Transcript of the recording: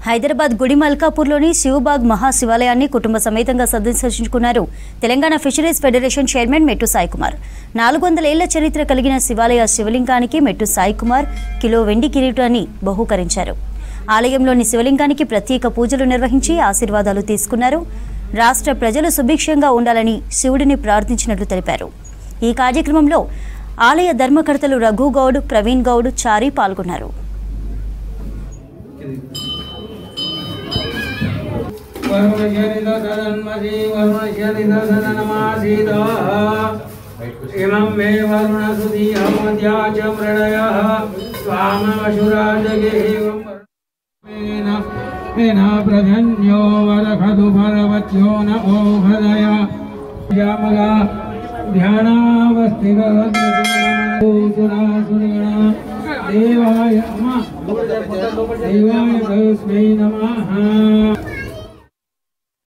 హైదరాబాద్ గుడి మల్కాపూర్లోని శివబాగ్ మహాశివాలయాన్ని కుటుంబ సమేతంగా సందర్శించుకున్నారు తెలంగాణ ఫిషరీస్ ఫెడరేషన్ చైర్మన్ మెట్టు సాయి కుమార్. 400 ఏళ్ల చరిత్ర కలిగిన శివాలయ శివలింగానికి మెట్టు సాయి కుమార్ కిలో వెండి కిరీటాన్ని బహూకరించారు. ఆలయంలోని శివలింగానికి ప్రత్యేక పూజలు నిర్వహించి ఆశీర్వాదాలు తీసుకున్నారు. రాష్ట్ర ప్రజలు సుభిక్షంగా ఉండాలని శివుడిని ప్రార్థించినట్లు తెలిపారు. ఈ కార్యక్రమంలో ఆలయ ధర్మకర్తలు రఘు గౌడ్, ప్రవీణ్ గౌడ్, చారి పాల్గొన్నారు. इमं मे वरुणसुधीहमद्या च प्रणयः स्वामवशुराजगेवं प्रजन्यो वरखदु भरवत्यो न ओघदय यामगा ध्यानावस्थितगणा देवाय तस्मै नमः.